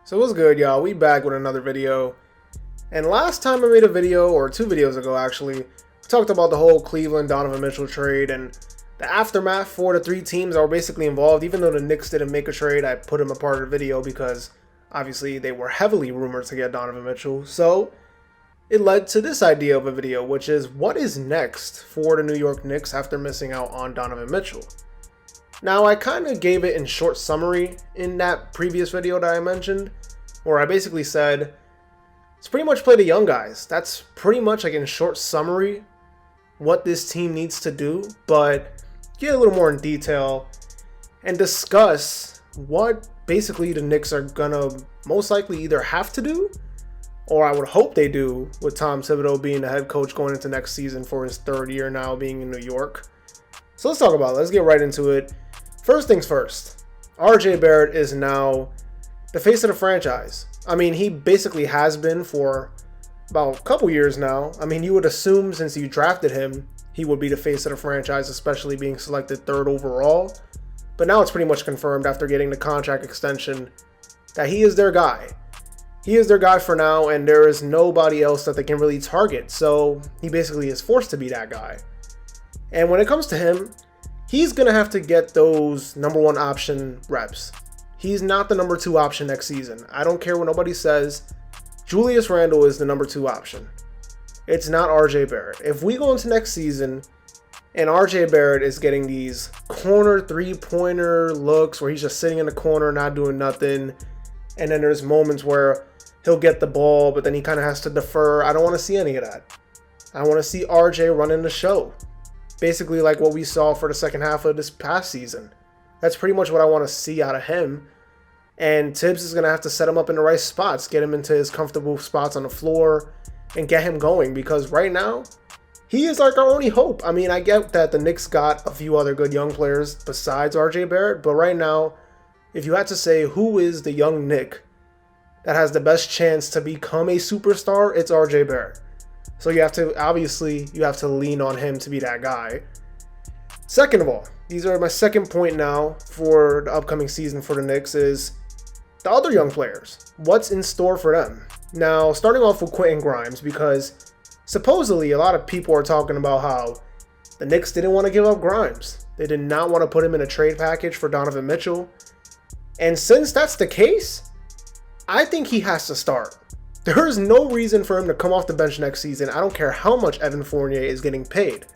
So what's good, y'all? We back with another video. And last time I made a video, or 2 videos ago actually, we talked about the whole Cleveland Donovan Mitchell trade and the aftermath for the 3 teams that were basically involved. Even though the Knicks didn't make a trade, I put them a part of the video because obviously they were heavily rumored to get Donovan Mitchell. So it led to this idea of a video, which is what is next for the New York Knicks after missing out on Donovan Mitchell. Now, I kind of gave it in short summary in that previous video that I mentioned, where I basically said, it's pretty much play the young guys. That's pretty much like in short summary what this team needs to do, but get a little more in detail and discuss what basically the Knicks are gonna most likely either have to do, or I would hope they do, with Tom Thibodeau being the head coach going into next season for his 3rd year now being in New York. So let's talk about it. Let's get right into it. First things first, RJ Barrett is now the face of the franchise. I mean, he basically has been for about a couple years now. I mean, you would assume since you drafted him, he would be the face of the franchise, especially being selected 3rd overall. But now it's pretty much confirmed after getting the contract extension that he is their guy. He is their guy for now, and there is nobody else that they can really target. So he basically is forced to be that guy. And when it comes to him, he's going to have to get those number 1 option reps. He's not the number 2 option next season. I don't care what nobody says. Julius Randle is the number 2 option. It's not RJ Barrett. If we go into next season and RJ Barrett is getting these corner 3-pointer looks where he's just sitting in the corner not doing nothing, and then there's moments where he'll get the ball but then he kind of has to defer, I don't want to see any of that. I want to see RJ running the show. Basically like what we saw for the second half of this past season. That's pretty much what I want to see out of him. And Tibbs is going to have to set him up in the right spots, get him into his comfortable spots on the floor, and get him going. Because right now, he is like our only hope. I mean, I get that the Knicks got a few other good young players besides RJ Barrett. But right now, if you had to say who is the young Knick that has the best chance to become a superstar, it's RJ Barrett. So you have to lean on him to be that guy. Second of all, these are my second point now for the upcoming season for the Knicks is the other young players. What's in store for them? Now, starting off with Quentin Grimes, because supposedly a lot of people are talking about how the Knicks didn't want to give up Grimes. They did not want to put him in a trade package for Donovan Mitchell. And since that's the case, I think he has to start. There is no reason for him to come off the bench next season. I don't care how much Evan Fournier is getting paid.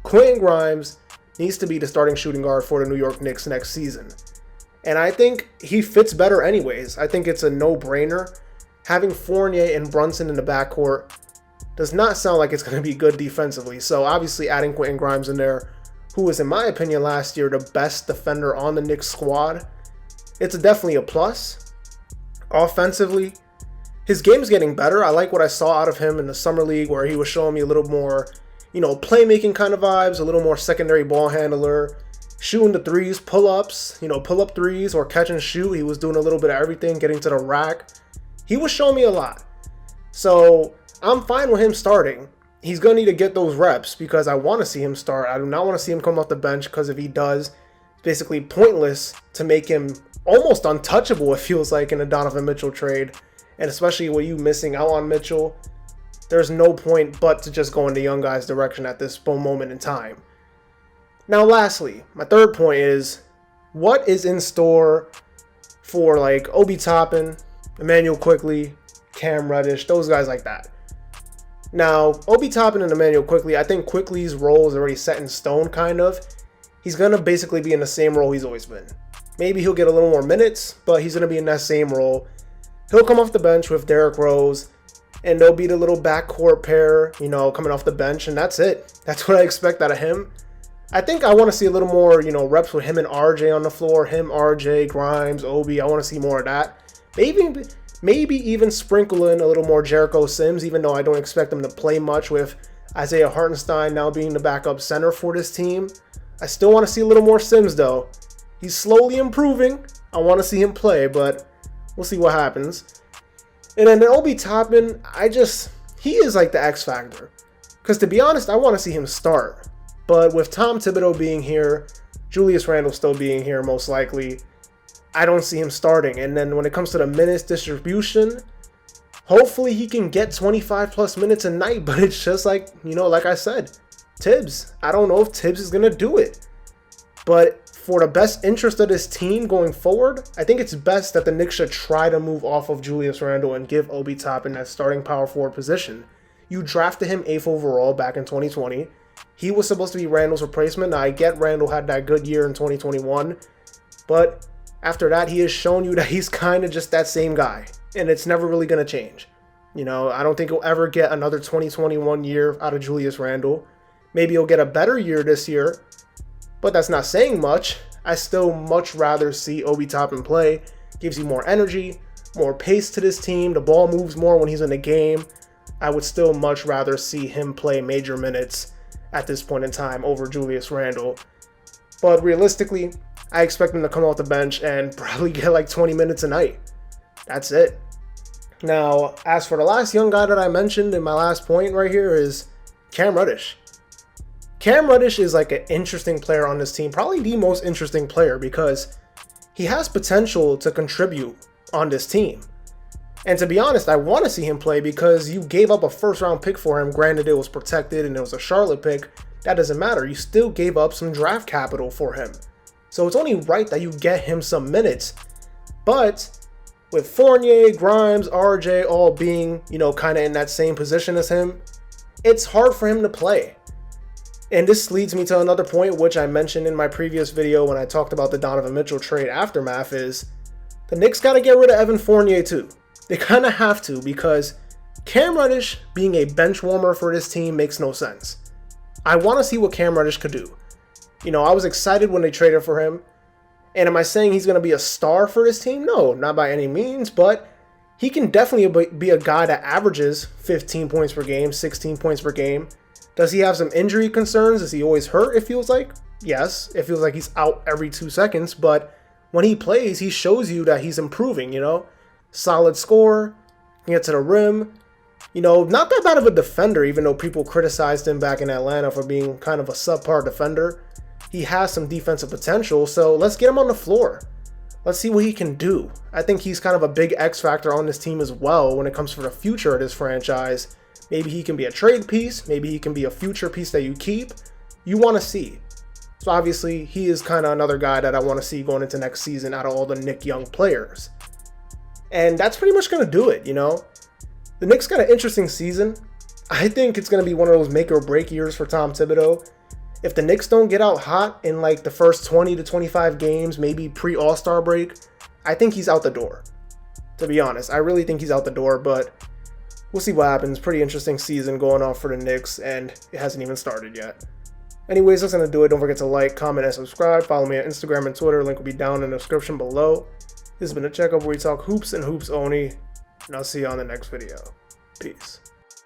Quentin Grimes needs to be the starting shooting guard for the New York Knicks next season. And I think he fits better anyways. I think it's a no-brainer. Having Fournier and Brunson in the backcourt does not sound like it's going to be good defensively. So obviously adding Quentin Grimes in there, who was in my opinion last year the best defender on the Knicks squad, it's definitely a plus. Offensively, his game's getting better. I like what I saw out of him in the summer league where he was showing me a little more, playmaking kind of vibes, a little more secondary ball handler, shooting the threes, pull-ups, pull-up threes or catch and shoot. He was doing a little bit of everything, getting to the rack. He was showing me a lot. So I'm fine with him starting. He's going to need to get those reps because I want to see him start. I do not want to see him come off the bench because if he does, it's basically pointless to make him almost untouchable, it feels like, in a Donovan Mitchell trade. And especially with you missing out on Mitchell, there's no point but to just go in the young guy's direction at this moment in time. Now, lastly, my third point is what is in store for like Obi Toppin, Emmanuel Quickley, Cam Reddish, those guys like that. Now, Obi Toppin and Emmanuel Quickley, I think Quickley's role is already set in stone, kind of. He's going to basically be in the same role he's always been. Maybe he'll get a little more minutes, but he's going to be in that same role. He'll come off the bench with Derrick Rose, and they'll be the little backcourt pair, coming off the bench, and that's it. That's what I expect out of him. I think I want to see a little more, reps with him and RJ on the floor. Him, RJ, Grimes, Obi. I want to see more of that. Maybe even sprinkle in a little more Jericho Sims, even though I don't expect him to play much with Isaiah Hartenstein now being the backup center for this team. I still want to see a little more Sims, though. He's slowly improving. I want to see him play, but we'll see what happens. And then Obi Toppin, he is like the X factor. Because to be honest, I want to see him start. But with Tom Thibodeau being here, Julius Randle still being here most likely, I don't see him starting. And then when it comes to the minutes distribution, hopefully he can get 25 plus minutes a night, but it's just like, like I said, Tibbs. I don't know if Tibbs is going to do it. But for the best interest of this team going forward, I think it's best that the Knicks should try to move off of Julius Randle and give Obi Toppin that starting power forward position. You drafted him 8th overall back in 2020. He was supposed to be Randle's replacement. Now, I get Randle had that good year in 2021, but after that, he has shown you that he's kind of just that same guy, and it's never really going to change. I don't think he'll ever get another 2021 year out of Julius Randle. Maybe he'll get a better year this year, but that's not saying much. I still much rather see Obi Toppin play. Gives you more energy, more pace to this team. The ball moves more when he's in the game. I would still much rather see him play major minutes at this point in time over Julius Randle. But realistically, I expect him to come off the bench and probably get like 20 minutes a night. That's it. Now, as for the last young guy that I mentioned in my last point right here is Cam Reddish. Cam Reddish is like an interesting player on this team, probably the most interesting player because he has potential to contribute on this team. And to be honest, I want to see him play because you gave up a first-round pick for him. Granted, it was protected and it was a Charlotte pick. That doesn't matter. You still gave up some draft capital for him. So it's only right that you get him some minutes. But with Fournier, Grimes, RJ all being, kind of in that same position as him, it's hard for him to play. And this leads me to another point, which I mentioned in my previous video when I talked about the Donovan Mitchell trade aftermath, is the Knicks got to get rid of Evan Fournier too. They kind of have to, because Cam Reddish being a bench warmer for this team makes no sense. I want to see what Cam Reddish could do. I was excited when they traded for him. And am I saying he's going to be a star for this team? No, not by any means, but he can definitely be a guy that averages 15 points per game, 16 points per game. Does he have some injury concerns? Is he always hurt, it feels like? Yes, it feels like he's out every 2 seconds, but when he plays, he shows you that he's improving, Solid scorer, can get to the rim. Not that bad of a defender, even though people criticized him back in Atlanta for being kind of a subpar defender. He has some defensive potential, so let's get him on the floor. Let's see what he can do. I think he's kind of a big X factor on this team as well when it comes to the future of this franchise. Maybe he can be a trade piece. Maybe he can be a future piece that you keep. You want to see. So obviously, he is kind of another guy that I want to see going into next season out of all the Knicks young players. And that's pretty much going to do it, The Knicks got an interesting season. I think it's going to be one of those make or break years for Tom Thibodeau. If the Knicks don't get out hot in like the first 20 to 25 games, maybe pre-All-Star break, I think he's out the door. To be honest, I really think he's out the door, but we'll see what happens. Pretty interesting season going on for the Knicks, and it hasn't even started yet. Anyways, that's going to do it. Don't forget to like, comment, and subscribe. Follow me on Instagram and Twitter. Link will be down in the description below. This has been a checkup where we talk hoops and hoops only, and I'll see you on the next video. Peace.